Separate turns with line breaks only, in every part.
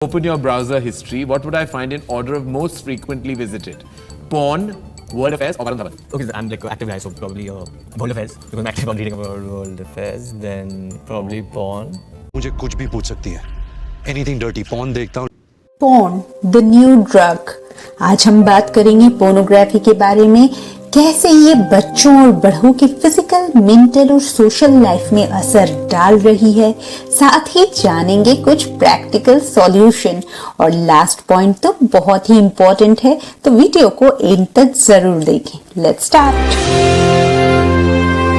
Open your browser history. What would I find in order of most frequently visited? Porn, world affairs, or Varun Dhawan?
Okay, so I'm like an active guy, so probably world affairs because I'm active on reading about world affairs. Then probably porn.
मुझे कुछ भी पूछ सकती है. Anything dirty. Porn देखता हूँ.
Porn the new drug. आज हम बात करेंगे पोर्नोग्राफी के बारे में, कैसे ये बच्चों और बड़ों की फिजिकल, मेंटल और सोशल लाइफ में असर डाल रही है। साथ ही जानेंगे कुछ प्रैक्टिकल सॉल्यूशन और लास्ट पॉइंट तो बहुत ही इम्पोर्टेंट है, तो वीडियो को एंड तक जरूर देखें। Let's start.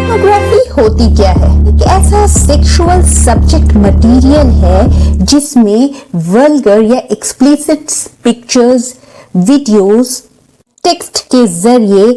पोर्नोग्राफी होती क्या है? एक ऐसा सेक्सुअल सब्जेक्ट मटेरियल है जिसमें वल्गर या एक्सप्लिसिट पिक्चर्स, वीडियोस, टेक्स्ट के जरिए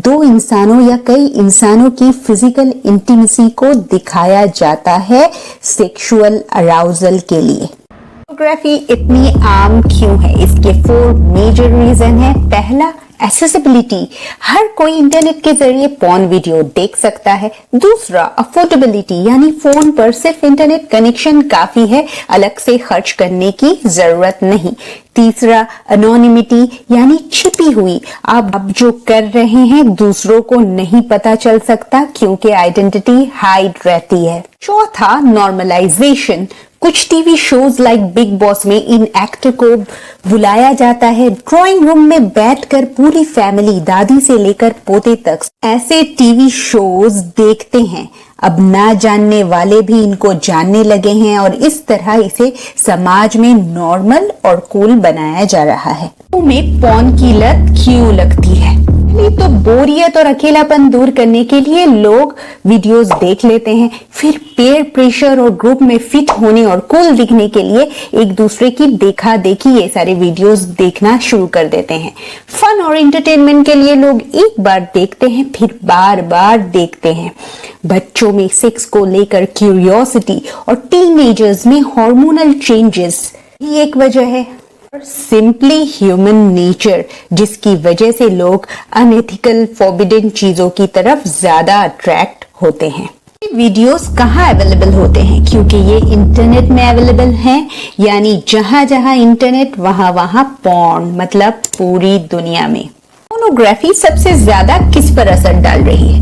दो इंसानों या कई इंसानों की फिजिकल इंटीमेसी को दिखाया जाता है सेक्सुअल अराउजल के लिए। पोर्नोग्राफी इतनी आम क्यों है? इसके 4 मेजर रीजन है। पहला, एक्सेसिबिलिटी, हर कोई इंटरनेट के जरिए पॉर्न वीडियो देख सकता है। दूसरा, अफोर्डेबिलिटी, यानी फोन पर सिर्फ इंटरनेट कनेक्शन काफी है, अलग से खर्च करने की जरूरत नहीं। तीसरा, अनोनिमिटी, यानी छिपी हुई, आप जो कर रहे हैं दूसरों को नहीं पता चल सकता क्योंकि आइडेंटिटी हाइड रहती है। चौथा, नॉर्मलाइजेशन, कुछ TV shows like big boss में इन एक्टर को बुलाया जाता है ड्राइंग रूम में बैठकर पूरी फैमिली, दादी से लेकर पोते तक ऐसे टीवी शोज देखते हैं। अब ना जानने वाले भी इनको जानने लगे हैं और इस तरह इसे समाज में नॉर्मल और कूल बनाया जा रहा है। में पॉर्न की लत क्यों लगती है? तो बोरियत और अकेलापन दूर करने के लिए लोग वीडियोस देख लेते हैं, फिर पेयर प्रेशर और ग्रुप में फिट होने और कूल दिखने के लिए एक दूसरे की देखा देखी ये सारे वीडियोस देखना शुरू कर देते हैं। फन और एंटरटेनमेंट के लिए लोग एक बार देखते हैं फिर बार बार देखते हैं। बच्चों में सेक्स को लेकर क्यूरियोसिटी और टीनेजर्स में हार्मोनल चेंजेस ही एक वजह है। सिंपली ह्यूमन नेचर, जिसकी वजह से लोग अनएथिकल फॉरबिडन चीजों की तरफ ज्यादा अट्रैक्ट होते हैं। वीडियोस कहाँ अवेलेबल होते हैं? क्योंकि ये इंटरनेट में अवेलेबल हैं, यानी जहां जहां इंटरनेट वहां वहां पॉर्न, मतलब पूरी दुनिया में। पोर्नोग्राफी सबसे ज्यादा किस पर असर डाल रही है?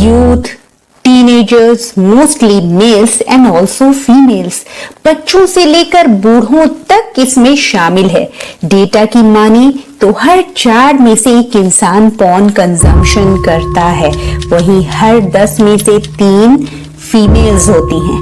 Youth, teenagers, mostly mails and also females, बच्चों से लेकर बूढ़ों तक इसमें शामिल है। डेटा की माने तो हर 4 में से एक इंसान पॉर्न कंजम्पशन करता है, वहीं हर 10 में से 3 फीमेल्स होती हैं।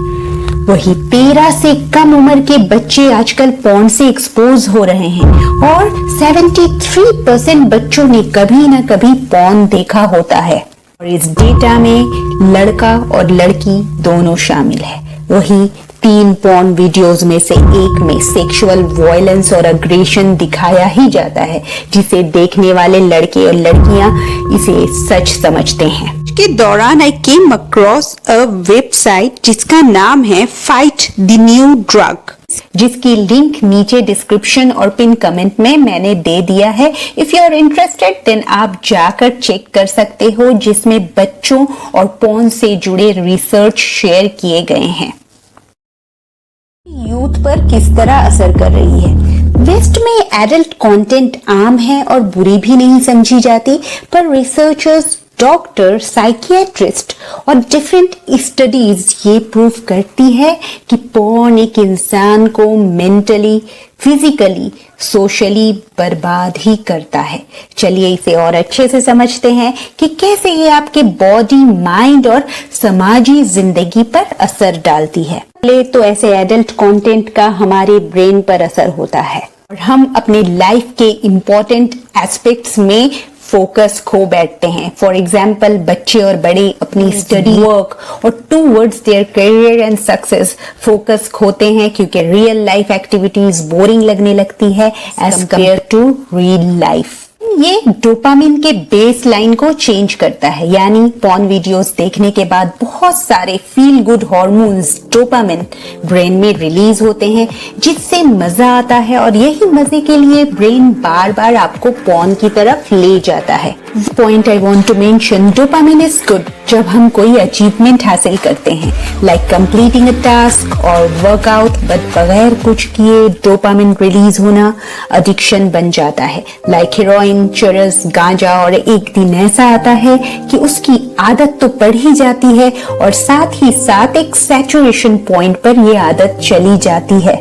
वही 13 से कम उम्र के बच्चे आजकल पॉर्न से एक्सपोज हो रहे हैं और 73% बच्चों ने कभी ना कभी पॉर्न देखा होता है। और इस डेटा में लड़का और लड़की दोनों शामिल है। वही 3 पॉर्न वीडियोस में से एक में सेक्सुअल वायलेंस और अग्रेशन दिखाया ही जाता है, जिसे देखने वाले लड़के और लड़कियां इसे सच समझते हैं। के दौरान आई केम अक्रॉस अ वेबसाइट जिसका नाम है फाइट द न्यू ड्रग, जिसकी लिंक नीचे डिस्क्रिप्शन और पिन कमेंट में मैंने दे दिया है। If you are interested then आप जाकर चेक कर सकते हो, जिसमें बच्चों और पॉर्न से जुड़े रिसर्च शेयर किए गए हैं। यूथ पर किस तरह असर कर रही है? वेस्ट में एडल्ट कंटेंट आम है और बुरी भी नहीं समझी जाती, पर रिसर्चर्स, डॉक्टर, साइकियाट्रिस्ट और डिफरेंट स्टडीज ये प्रूव करती है कि पॉर्न एक इंसान को मेंटली, फिजिकली, सोशली बर्बाद ही करता है। चलिए इसे और अच्छे से समझते हैं कि कैसे ये आपके बॉडी, माइंड और समाजी जिंदगी पर असर डालती है। पहले तो ऐसे एडल्ट कंटेंट का हमारे ब्रेन पर असर होता है और हम अपने लाइफ के इम्पोर्टेंट एस्पेक्ट्स में फोकस खो बैठते हैं। फॉर एग्जाम्पल, बच्चे और बड़े अपनी स्टडी, वर्क और towards their career and success focus खोते हैं क्योंकि रियल लाइफ एक्टिविटीज बोरिंग लगने लगती है as compare to real life. ये डोपामिन के बेस लाइन को चेंज करता है, यानी पॉर्न वीडियोस देखने के बाद बहुत सारे feel good hormones dopamine brain में रिलीज होते हैं, जिससे मजा आता है और यही मजे के लिए ब्रेन बार बार आपको पॉर्न की तरफ ले जाता है। Point I want to mention, dopamine is good जब हम कोई अचीवमेंट हासिल करते हैं, लाइक कंप्लीटिंग अ टास्क और वर्कआउट, बट बगैर कुछ किए डोपामिन रिलीज होना एडिक्शन बन जाता है, लाइक हेरोइन, चरस, गांजा, और एक दिन ऐसा आता है कि उसकी आदत तो पड़ ही जाती है और साथ ही साथ एक सैचुरेशन पॉइंट पर ये आदत चली जाती है,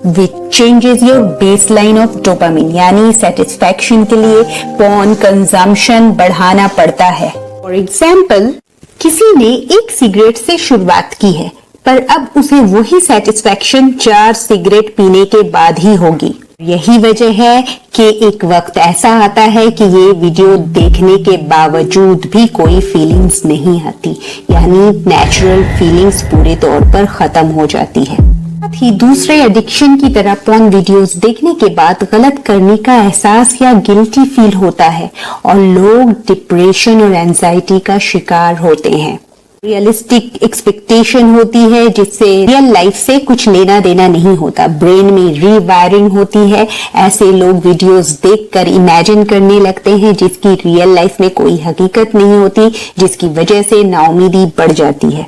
which changes your baseline of dopamine, यानी सेटिस्फैक्शन के लिए पॉर्न कंजम्पशन बढ़ाना पड़ता है। फॉर एग्जाम्पल, किसी ने एक सिगरेट से शुरुआत की है, पर अब उसे वही सेटिस्फैक्शन 4 सिगरेट पीने के बाद ही होगी। यही वजह है कि एक वक्त ऐसा आता है कि ये वीडियो देखने के बावजूद भी कोई फीलिंग्स नहीं आती, यानी नेचुरल फीलिंग्स पूरे तौर पर खत्म हो जाती है। साथ ही दूसरे एडिक्शन की तरह पॉर्न वीडियोस देखने के बाद गलत करने का एहसास या गिल्टी फील होता है और लोग डिप्रेशन और एंजाइटी का शिकार होते हैं। रियलिस्टिक एक्सपेक्टेशन होती है जिससे रियल लाइफ से कुछ लेना देना नहीं होता, ब्रेन में रीवायरिंग होती है। ऐसे लोग वीडियोस देखकर इमेजिन करने लगते हैं जिसकी रियल लाइफ में कोई हकीकत नहीं होती, जिसकी वजह से नाउमीदी बढ़ जाती है।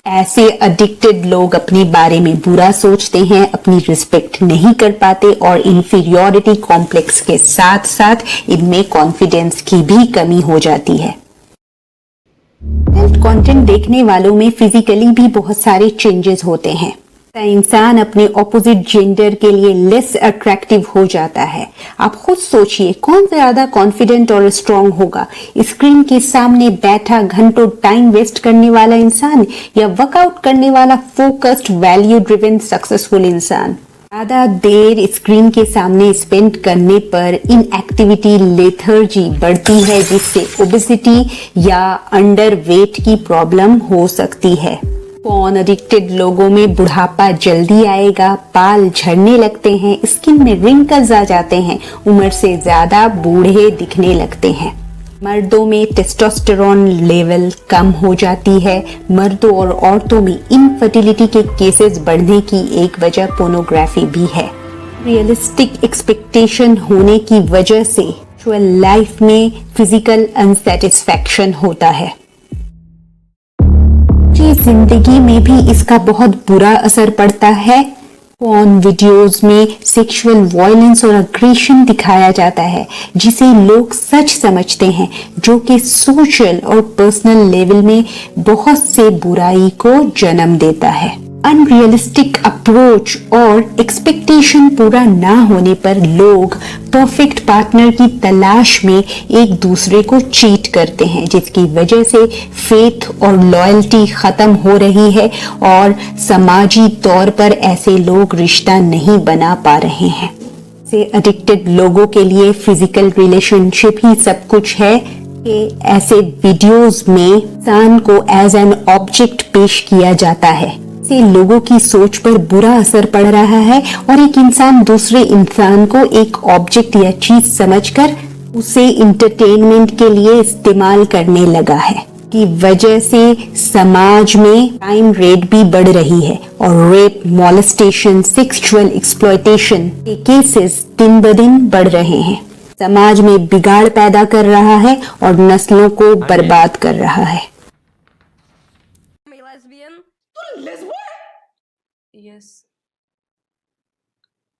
ऐसे एडिक्टेड लोग अपने बारे में बुरा सोचते हैं, अपनी रिस्पेक्ट नहीं कर पाते और इंफीरियोरिटी कॉम्प्लेक्स के साथ साथ इनमें कॉन्फिडेंस की भी कमी हो जाती है। हेल्थ कंटेंट देखने वालों में फिजिकली भी बहुत सारे चेंजेस होते हैं। इंसान अपने ऑपोजिट जेंडर के लिए लेस अट्रैक्टिव हो जाता है। आप खुद सोचिए, कौन ज्यादा कॉन्फिडेंट और स्ट्रांग होगा, स्क्रीन के सामने बैठा घंटों टाइम वेस्ट करने वाला इंसान या वर्कआउट करने वाला फोकस्ड वैल्यू ड्रिवन सक्सेसफुल इंसान। ज्यादा देर स्क्रीन के सामने स्पेंड करने पर इनएक्टिविटी लेथर्जी बढ़ती है, जिससे ओबेसिटी या अंडरवेट की प्रॉब्लम हो सकती है। पॉर्न एडिक्टेड लोगों में बुढ़ापा जल्दी आएगा, बाल झड़ने लगते हैं, स्किन में रिंकल्स आ जाते हैं, उम्र से ज्यादा बूढ़े दिखने लगते हैं। मर्दों में टेस्टोस्टेरोन लेवल कम हो जाती है। मर्दों और औरतों में इनफर्टिलिटी के केसेस बढ़ने की एक वजह पोर्नोग्राफी भी है। रियलिस्टिक एक्सपेक्टेशन होने की वजह से एक्चुअल लाइफ में फिजिकल अनसेटिस्फैक्शन होता है। जिंदगी में भी इसका बहुत बुरा असर पड़ता है। पॉर्न वीडियोस में सेक्सुअल वायलेंस और अग्रेशन दिखाया जाता है, जिसे लोग सच समझते हैं, जो कि सोशल और पर्सनल लेवल में बहुत से बुराई को जन्म देता है। अनरियलिस्टिक अप्रोच और एक्सपेक्टेशन पूरा ना होने पर लोग परफेक्ट पार्टनर की तलाश में एक दूसरे को चीट करते हैं, जिसकी वजह से फेथ और लॉयल्टी खत्म हो रही है और समाजी तौर पर ऐसे लोग रिश्ता नहीं बना पा रहे हैं। से एडिक्टेड लोगों के लिए फिजिकल रिलेशनशिप ही सब कुछ है कि ऐसे वीडियोस में इंसान को एज एन ऑब्जेक्ट पेश किया जाता है। से लोगों की सोच पर बुरा असर पड़ रहा है और एक इंसान दूसरे इंसान को एक ऑब्जेक्ट या चीज समझकर उसे इंटरटेनमेंट के लिए इस्तेमाल करने लगा है, की वजह से समाज में क्राइम रेट भी बढ़ रही है और रेप, मॉलेस्टेशन, सेक्सुअल एक्सप्लॉयटेशन के केसेस दिन ब दिन बढ़ रहे हैं। समाज में बिगाड़ पैदा कर रहा है और नस्लों को बर्बाद कर रहा है।
Yes,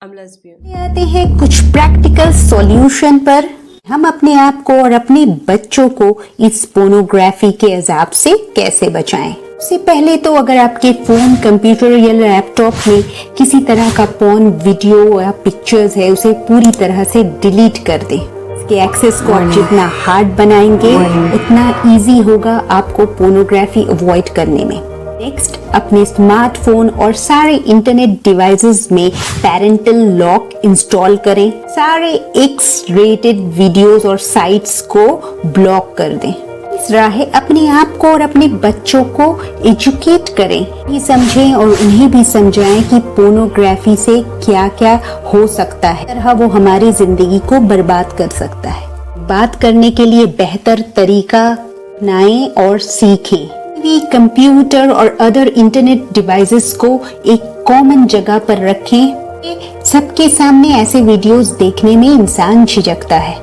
I'm lesbian.
आते हैं कुछ प्रैक्टिकल सॉल्यूशन पर। हम अपने आप को और अपने बच्चों को इस पोर्नोग्राफी के अजाब से कैसे बचाएं? सबसे पहले तो अगर आपके फोन, कंप्यूटर या लैपटॉप में किसी तरह का पॉर्न वीडियो या पिक्चर्स है, उसे पूरी तरह से डिलीट कर दें। इसके एक्सेस को आप जितना हार्ड बनाएंगे उतना इजी होगा आपको पोर्नोग्राफी अवॉइड करने में। नेक्स्ट, अपने स्मार्टफोन और सारे इंटरनेट डिवाइसेस में पेरेंटल लॉक इंस्टॉल करें। सारे एक्स रेटेड वीडियोस और साइट्स को ब्लॉक कर दें। तीसरा है, अपने आप को और अपने बच्चों को एजुकेट करें, ये समझें और उन्हें भी समझाएं कि पोर्नोग्राफी से क्या क्या हो सकता है, तरह वो हमारी जिंदगी को बर्बाद कर सकता है। बात करने के लिए बेहतर तरीका अपनाएं और सीखें। टीवी, कंप्यूटर और अदर इंटरनेट डिवाइसेस को एक कॉमन जगह पर रखें। सबके सामने ऐसे वीडियोस देखने में इंसान झिझकता है।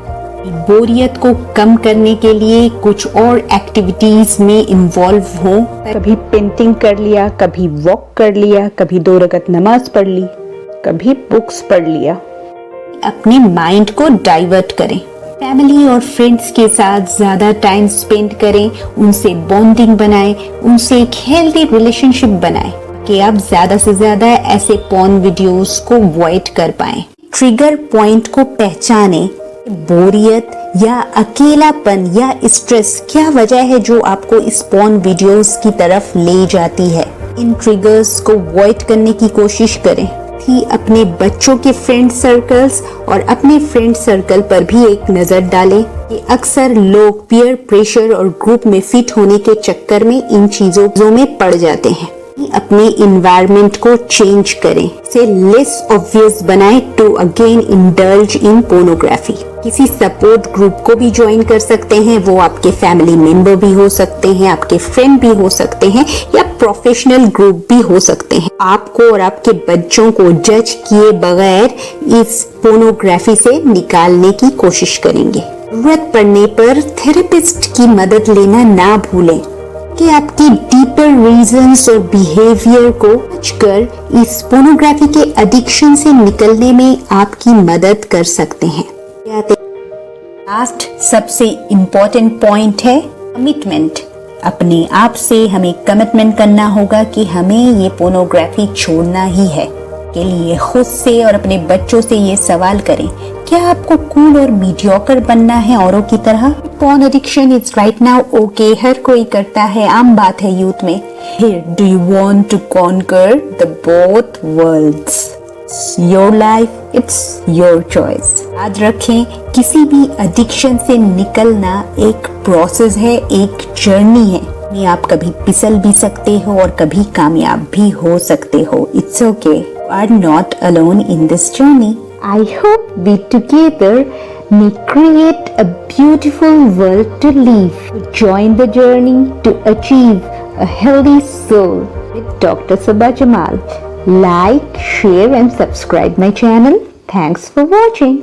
बोरियत को कम करने के लिए कुछ और एक्टिविटीज में इन्वॉल्व हो।
कभी पेंटिंग कर लिया, कभी वॉक कर लिया, कभी 2 रकत नमाज पढ़ ली, कभी बुक्स पढ़ लिया।
अपने माइंड को डाइवर्ट करें। फैमिली और फ्रेंड्स के साथ ज्यादा टाइम स्पेंड करें, उनसे बॉन्डिंग बनाएं, उनसे एक हेल्दी रिलेशनशिप बनाएं कि आप ज्यादा से ज्यादा ऐसे पॉर्न वीडियोस को अवॉइड कर पाएं। ट्रिगर पॉइंट को पहचानें। बोरियत या अकेलापन या स्ट्रेस क्या वजह है जो आपको इस पॉर्न वीडियोस की तरफ ले जाती है। इन ट्रिगर्स को अवॉइड करने की कोशिश करें। ही अपने बच्चों के फ्रेंड सर्कल्स और अपने फ्रेंड सर्कल पर भी एक नजर डालें कि अक्सर लोग पीयर प्रेशर और ग्रुप में फिट होने के चक्कर में इन चीजों में पड़ जाते हैं। अपने इन्वायरमेंट को चेंज करें, से लेस ऑब्वियस बनाएं to again indulge in pornography. किसी सपोर्ट ग्रुप को भी ज्वाइन कर सकते हैं, वो आपके फैमिली मेंबर भी हो सकते हैं, आपके फ्रेंड भी हो सकते हैं या प्रोफेशनल ग्रुप भी हो सकते हैं। आपको और आपके बच्चों को जज किए बगैर इस पोर्नोग्राफी से निकालने की कोशिश करेंगे। जरूरत पड़ने पर थेरेपिस्ट की मदद लेना ना भूलें कि आपकी डीपर रीजंस और बिहेवियर को समझकर इस पोर्नोग्राफी के एडिक्शन से निकलने में आपकी मदद कर सकते हैं। लास्ट सबसे इम्पोर्टेंट पॉइंट है कमिटमेंट। अपने आप से हमें कमिटमेंट करना होगा कि हमें ये पोर्नोग्राफी छोड़ना ही है। के लिए खुद से और अपने बच्चों से ये सवाल करें, क्या आपको कूल और मीडियोकर बनना है औरों की तरह? Porn addiction is right now okay, हर कोई करता है, आम बात है यूथ में। Here, do you want to conquer the both worlds? It's your life, it's your choice. याद रखें, किसी भी एडिक्शन से निकलना एक प्रोसेस है, एक जर्नी है। आप कभी फिसल भी सकते हो और कभी कामयाब भी हो सकते हो। It's okay. You are not alone in this journey. I hope we together may create a beautiful world to live. Join the journey to achieve a healthy soul with Dr. Sabha Jamal. Like, share and subscribe my channel. Thanks for watching.